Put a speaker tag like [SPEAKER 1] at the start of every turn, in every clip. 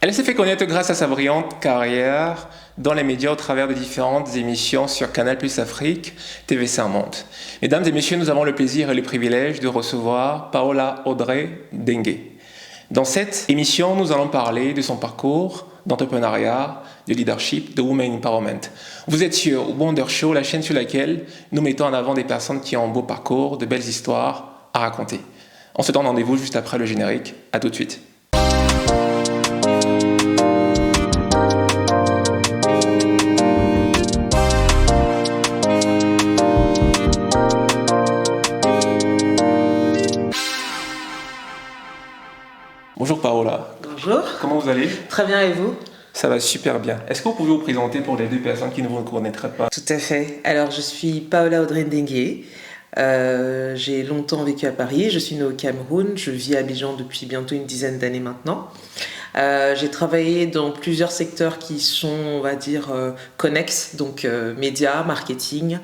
[SPEAKER 1] Elle s'est fait connaître grâce à sa brillante carrière dans les médias au travers de différentes émissions sur Canal+ Afrique, TV5 Monde. Mesdames et messieurs, nous avons le plaisir et le privilège de recevoir Paola Audrey Dengue. Dans cette émission, nous allons parler de son parcours d'entrepreneuriat, de leadership, de women empowerment. Vous êtes sur Wonder Show, la chaîne sur laquelle nous mettons en avant des personnes qui ont un beau parcours, de belles histoires à raconter. On se donne rendez-vous juste après le générique. À tout de suite. Bonjour Paola.
[SPEAKER 2] Bonjour.
[SPEAKER 1] Comment vous allez?
[SPEAKER 2] Très bien, et vous?
[SPEAKER 1] Ça va super bien. Est-ce que vous pouvez vous présenter pour les deux personnes qui ne vous connaîtraient pas?
[SPEAKER 2] Tout à fait. Alors, je suis Paola Audrey Dengue. J'ai longtemps vécu à Paris. Je suis née au Cameroun. Je vis à Abidjan depuis bientôt une dizaine d'années maintenant. J'ai travaillé dans plusieurs secteurs qui sont, on va dire, connexes, donc médias, marketing.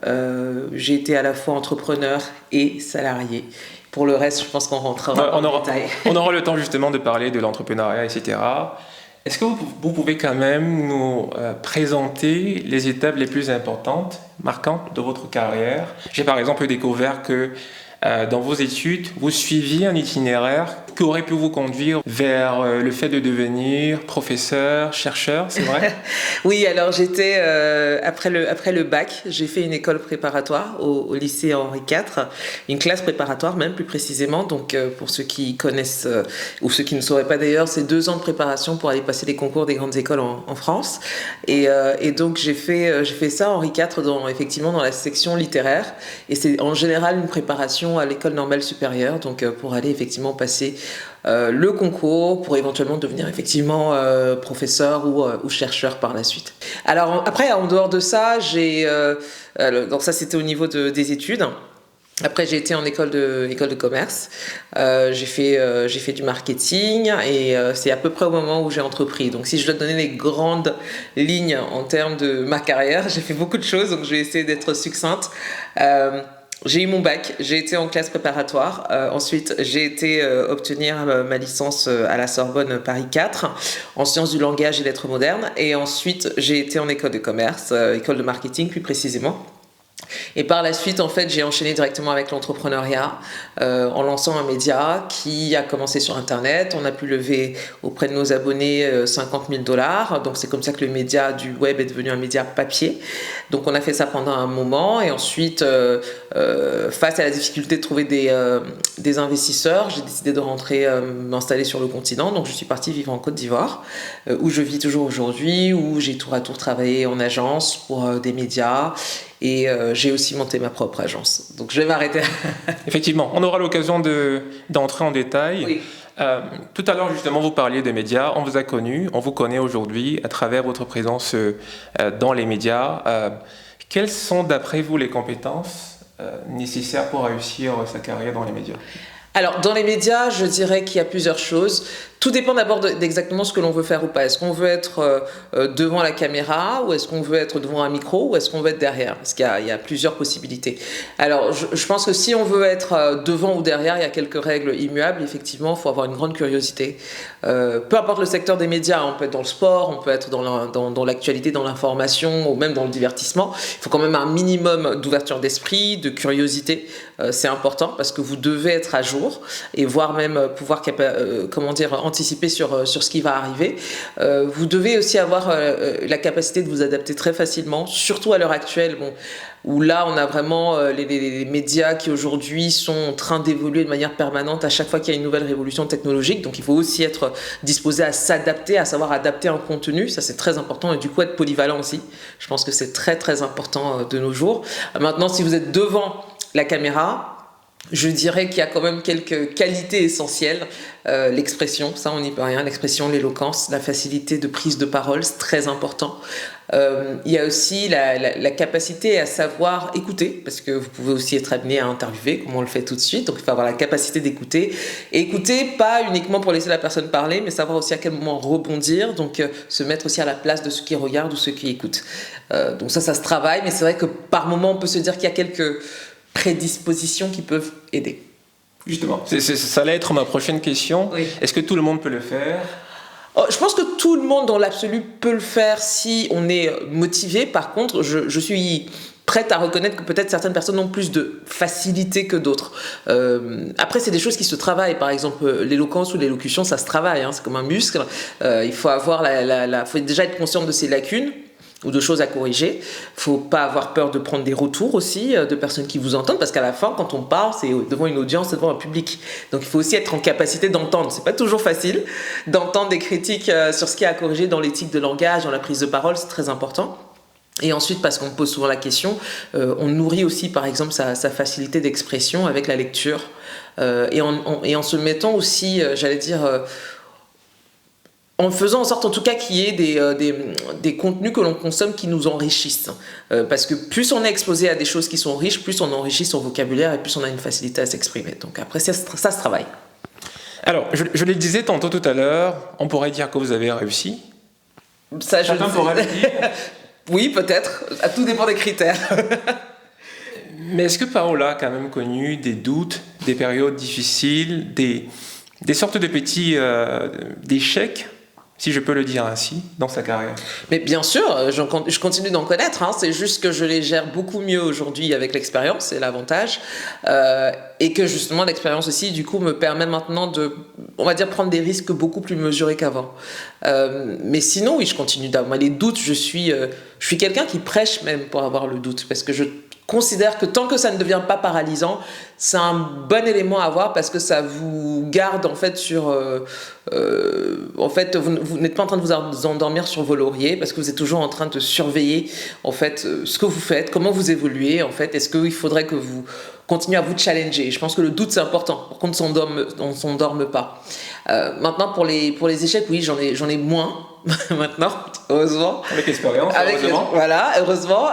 [SPEAKER 2] J'ai été à la fois entrepreneur et salarié. Pour le reste, je pense qu'on rentrera en détail.
[SPEAKER 1] On aura le temps justement de parler de l'entrepreneuriat, etc. Est-ce que vous pouvez quand même nous présenter les étapes les plus importantes, marquantes de votre carrière? J'ai par exemple découvert que dans vos études, vous suiviez un itinéraire qui aurait pu vous conduire vers le fait de devenir professeur, chercheur, c'est vrai?
[SPEAKER 2] Oui, alors j'étais, après le bac, j'ai fait une école préparatoire au lycée Henri IV, une classe préparatoire même plus précisément. Donc pour ceux qui connaissent ou ceux qui ne sauraient pas d'ailleurs, c'est 2 ans de préparation pour aller passer les concours des grandes écoles en France. Et donc j'ai fait ça Henri IV effectivement dans la section littéraire. Et c'est en général une préparation à l'école normale supérieure, donc pour aller effectivement passer le concours pour éventuellement devenir effectivement professeur ou chercheur par la suite. Alors après, en dehors de ça, donc ça c'était au niveau des études. Après, j'ai été en école de commerce. J'ai fait du marketing et c'est à peu près au moment où j'ai entrepris. Donc, si je dois donner les grandes lignes en termes de ma carrière, j'ai fait beaucoup de choses, donc je vais essayer d'être succincte. J'ai eu mon bac, j'ai été en classe préparatoire. Ensuite, j'ai été obtenir ma licence à la Sorbonne Paris 4 en sciences du langage et lettres modernes. Et ensuite, j'ai été en école de commerce, école de marketing plus précisément. Et par la suite, en fait, j'ai enchaîné directement avec l'entrepreneuriat en lançant un média qui a commencé sur Internet. On a pu lever auprès de nos abonnés 50 000 $. Donc, c'est comme ça que le média du web est devenu un média papier. Donc, on a fait ça pendant un moment. Et ensuite, face à la difficulté de trouver des investisseurs, j'ai décidé de rentrer m'installer sur le continent. Donc, je suis partie vivre en Côte d'Ivoire, où je vis toujours aujourd'hui, où j'ai tour à tour travaillé en agence pour des médias. Et j'ai aussi monté ma propre agence. Donc je vais m'arrêter.
[SPEAKER 1] Effectivement, on aura l'occasion d'entrer en détail.
[SPEAKER 2] Oui.
[SPEAKER 1] Tout à l'heure, justement, vous parliez des médias. On vous a connu, on vous connaît aujourd'hui à travers votre présence dans les médias. Quelles sont, d'après vous, les compétences nécessaires pour réussir sa carrière dans les médias?
[SPEAKER 2] Alors, dans les médias, je dirais qu'il y a plusieurs choses. Tout dépend d'abord d'exactement ce que l'on veut faire ou pas. Est-ce qu'on veut être devant la caméra ou est-ce qu'on veut être devant un micro ou est-ce qu'on veut être derrière? Parce qu'il y a plusieurs possibilités. Alors, je pense que si on veut être devant ou derrière, il y a quelques règles immuables. Effectivement, il faut avoir une grande curiosité. Peu importe le secteur des médias, on peut être dans le sport, on peut être dans l'actualité, dans l'information ou même dans le divertissement. Il faut quand même un minimum d'ouverture d'esprit, de curiosité. C'est important parce que vous devez être à jour et voire même pouvoir anticiper sur ce qui va arriver. Vous devez aussi avoir la capacité de vous adapter très facilement, surtout à l'heure actuelle, où là on a vraiment les médias qui aujourd'hui sont en train d'évoluer de manière permanente à chaque fois qu'il y a une nouvelle révolution technologique. Donc il faut aussi être disposé à s'adapter, à savoir adapter un contenu, ça c'est très important, et du coup être polyvalent aussi. Je pense que c'est très très important de nos jours. Maintenant, si vous êtes devant la caméra, je dirais qu'il y a quand même quelques qualités essentielles. L'expression, ça on n'y peut rien, l'expression, l'éloquence, la facilité de prise de parole, c'est très important. Il y a aussi la capacité à savoir écouter, parce que vous pouvez aussi être amené à interviewer, comme on le fait tout de suite. Donc il faut avoir la capacité d'écouter. Et écouter, pas uniquement pour laisser la personne parler, mais savoir aussi à quel moment rebondir, donc se mettre aussi à la place de ceux qui regardent ou ceux qui écoutent. Donc ça se travaille, mais c'est vrai que par moment on peut se dire qu'il y a quelques prédispositions qui peuvent aider.
[SPEAKER 1] Justement, ça allait être ma prochaine question.
[SPEAKER 2] Oui.
[SPEAKER 1] Est-ce que tout le monde peut le faire?
[SPEAKER 2] Oh, je pense que tout le monde dans l'absolu peut le faire si on est motivé. Par contre, je suis prête à reconnaître que peut-être certaines personnes ont plus de facilité que d'autres. Après, c'est des choses qui se travaillent. Par exemple, l'éloquence ou l'élocution, ça se travaille. Hein, c'est comme un muscle. Il faut faut déjà être conscient de ses lacunes ou de choses à corriger. Faut pas avoir peur de prendre des retours aussi de personnes qui vous entendent, parce qu'à la fin, quand on parle, c'est devant une audience, c'est devant un public. Donc il faut aussi être en capacité d'entendre. C'est pas toujours facile d'entendre des critiques sur ce qu'il y a à corriger dans l'éthique de langage, dans la prise de parole, c'est très important. Et ensuite, parce qu'on pose souvent la question, on nourrit aussi, par exemple, sa facilité d'expression avec la lecture, et en se mettant aussi, en faisant en sorte en tout cas qu'il y ait des contenus que l'on consomme qui nous enrichissent. Parce que plus on est exposé à des choses qui sont riches, plus on enrichit son vocabulaire et plus on a une facilité à s'exprimer. Donc après, ça se travaille.
[SPEAKER 1] Alors, je le disais tantôt tout à l'heure, on pourrait dire que vous avez réussi.
[SPEAKER 2] Ça, je
[SPEAKER 1] pourrait le dire.
[SPEAKER 2] Oui, peut-être. Tout dépend des critères.
[SPEAKER 1] Mais est-ce que Paola a quand même connu des doutes, des périodes difficiles, des sortes de petits d'échecs, si je peux le dire ainsi, dans sa carrière?
[SPEAKER 2] Mais bien sûr, je continue d'en connaître. Hein. C'est juste que je les gère beaucoup mieux aujourd'hui avec l'expérience, c'est l'avantage. Et que justement, l'expérience aussi, du coup, me permet maintenant de, on va dire, prendre des risques beaucoup plus mesurés qu'avant. Mais sinon, oui, je continue d'avoir les doutes. Je suis quelqu'un qui prêche même pour avoir le doute, parce que je considère que tant que ça ne devient pas paralysant, c'est un bon élément à avoir, parce que ça vous garde en fait sur... en fait, vous n'êtes pas en train de vous endormir sur vos lauriers, parce que vous êtes toujours en train de surveiller en fait ce que vous faites, comment vous évoluez en fait. Est-ce qu'il faudrait que vous continuez à vous challenger? Je pense que le doute c'est important pour qu'on ne s'endorme pas. Maintenant pour les échecs, oui, j'en ai moins maintenant, heureusement.
[SPEAKER 1] Avec l'expérience, heureusement.
[SPEAKER 2] Voilà, heureusement.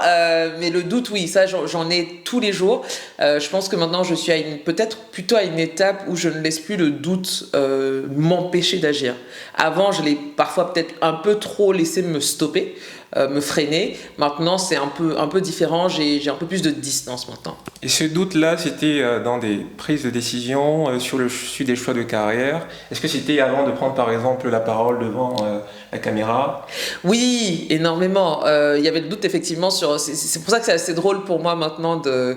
[SPEAKER 2] Mais le doute, oui, ça j'en ai tous les jours. Je pense que maintenant je suis peut-être plutôt à une étape où je ne laisse plus le doute m'empêcher d'agir. Avant, je l'ai parfois peut-être un peu trop laissé me stopper, me freiner. Maintenant, c'est un peu différent. J'ai un peu plus de distance maintenant.
[SPEAKER 1] Et ce doute-là, c'était dans des prises de décision sur des choix de carrière. Est-ce que c'était avant de prendre, par exemple, la parole devant la caméra?
[SPEAKER 2] Oui, énormément. Il y avait le doute, effectivement, c'est pour ça que c'est assez drôle pour moi maintenant de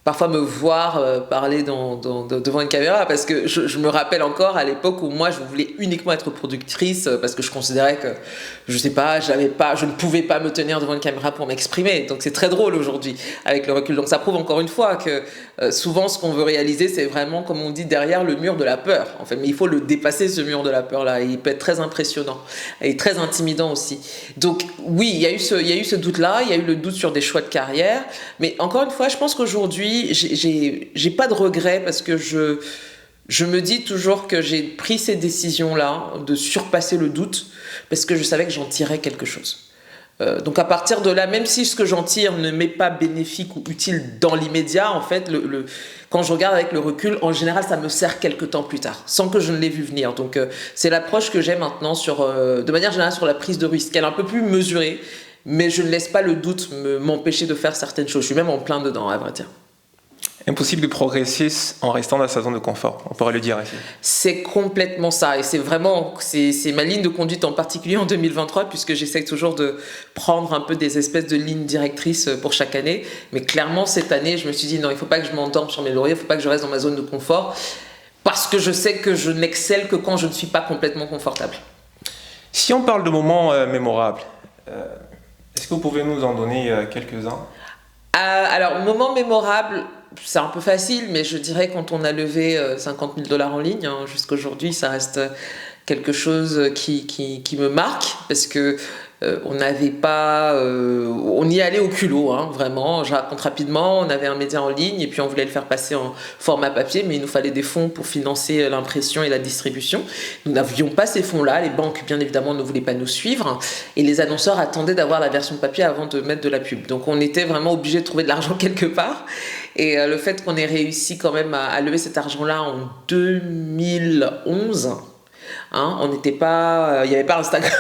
[SPEAKER 2] parfois me voir parler devant une caméra, parce que je me rappelle encore à l'époque où moi je voulais uniquement être productrice, parce que je considérais que je ne pouvais pas me tenir devant une caméra pour m'exprimer. Donc c'est très drôle aujourd'hui avec le recul. Donc ça prouve encore une fois que souvent ce qu'on veut réaliser, c'est vraiment, comme on dit, derrière le mur de la peur en fait. Mais il faut le dépasser, ce mur de la peur là. Il peut être très impressionnant et très intimidant aussi. Donc oui, il y a eu ce doute là, il y a eu le doute sur des choix de carrière. Mais encore une fois, je pense qu'aujourd'hui j'ai pas de regrets, parce que je me dis toujours que j'ai pris ces décisions-là de surpasser le doute, parce que je savais que j'en tirais quelque chose. Donc à partir de là, même si ce que j'en tire ne m'est pas bénéfique ou utile dans l'immédiat, en fait, quand je regarde avec le recul, en général, ça me sert quelques temps plus tard, sans que je ne l'ai vu venir. Donc c'est l'approche que j'ai maintenant de manière générale sur la prise de risque. Elle est un peu plus mesurée, mais je ne laisse pas le doute m'empêcher de faire certaines choses. Je suis même en plein dedans, à vrai dire.
[SPEAKER 1] Impossible de progresser en restant dans sa zone de confort, on pourrait le dire ainsi.
[SPEAKER 2] C'est complètement ça, et c'est ma ligne de conduite en particulier en 2023, puisque j'essaie toujours de prendre un peu des espèces de lignes directrices pour chaque année. Mais clairement, cette année, je me suis dit non, il ne faut pas que je m'endorme sur mes lauriers, il ne faut pas que je reste dans ma zone de confort, parce que je sais que je n'excelle que quand je ne suis pas complètement confortable.
[SPEAKER 1] Si on parle de moments mémorables, est-ce que vous pouvez nous en donner quelques-uns?
[SPEAKER 2] Alors, moment mémorable, c'est un peu facile, mais je dirais quand on a levé 50 000 $ en ligne, hein, jusqu'à aujourd'hui, ça reste quelque chose qui me marque, parce que on n'avait pas... on y allait au culot, hein, vraiment. Je raconte rapidement, on avait un média en ligne et puis on voulait le faire passer en format papier, mais il nous fallait des fonds pour financer l'impression et la distribution. Nous n'avions pas ces fonds-là, les banques bien évidemment ne voulaient pas nous suivre et les annonceurs attendaient d'avoir la version papier avant de mettre de la pub. Donc on était vraiment obligés de trouver de l'argent quelque part. Et le fait qu'on ait réussi quand même à lever cet argent-là en 2011, hein, il n'y avait pas Instagram.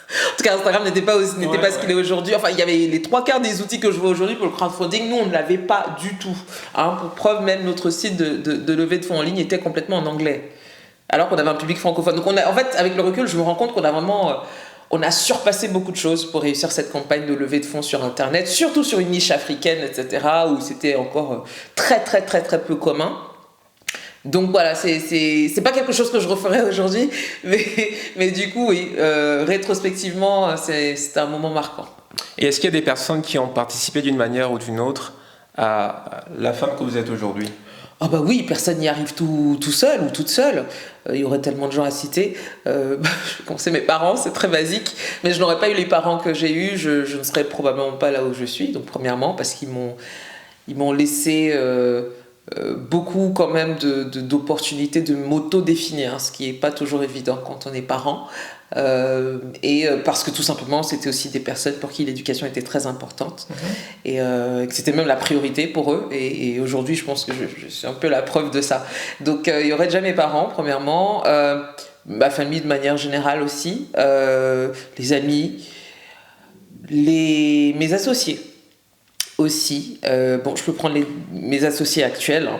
[SPEAKER 2] En tout cas, Instagram n'était pas ce qu'il est aujourd'hui. Enfin, il y avait les 3/4 des outils que je vois aujourd'hui pour le crowdfunding. Nous, on ne l'avait pas du tout. Hein. Pour preuve, même notre site de levée de fonds en ligne était complètement en anglais. alors qu'on avait un public francophone. Donc en fait, avec le recul, je me rends compte qu'on a vraiment... on a surpassé beaucoup de choses pour réussir cette campagne de levée de fonds sur Internet, surtout sur une niche africaine, etc., où c'était encore très, très, très, très peu commun. Donc voilà, c'est pas quelque chose que je referais aujourd'hui, mais du coup, oui, rétrospectivement, c'était un moment marquant.
[SPEAKER 1] Et est-ce qu'il y a des personnes qui ont participé d'une manière ou d'une autre à la femme que vous êtes aujourd'hui?
[SPEAKER 2] Ah bah oui, personne n'y arrive tout seul ou toute seule. Il y aurait tellement de gens à citer. Je vais commencer mes parents, c'est très basique. Mais je n'aurais pas eu les parents que j'ai eus, je ne serais probablement pas là où je suis. Donc premièrement, parce qu'ils m'ont laissé beaucoup quand même d'opportunités de m'auto-définir, ce qui n'est pas toujours évident quand on est parent. Et parce que tout simplement c'était aussi des personnes pour qui l'éducation était très importante et que c'était même la priorité pour eux et aujourd'hui je pense que je suis un peu la preuve de ça. Donc il y aurait déjà mes parents premièrement, ma famille de manière générale aussi, les amis, mes associés aussi. Bon, je peux prendre mes associés actuels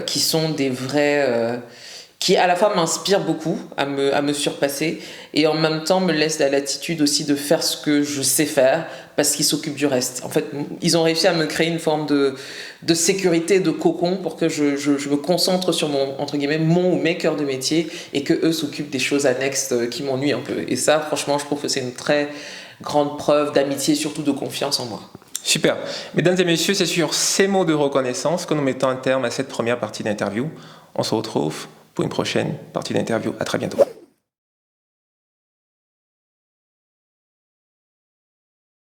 [SPEAKER 2] qui sont des vrais qui à la fois m'inspire beaucoup à me surpasser et en même temps me laisse la latitude aussi de faire ce que je sais faire parce qu'ils s'occupent du reste. En fait, ils ont réussi à me créer une forme de sécurité, de cocon pour que je me concentre sur entre guillemets, mon ou mes cœurs de métier et que eux s'occupent des choses annexes qui m'ennuient un peu. Et ça, franchement, je trouve que c'est une très grande preuve d'amitié et surtout de confiance en moi.
[SPEAKER 1] Super. Mesdames et messieurs, c'est sur ces mots de reconnaissance que nous mettons un terme à cette première partie d'interview. On se retrouve pour une prochaine partie d'interview. À très bientôt.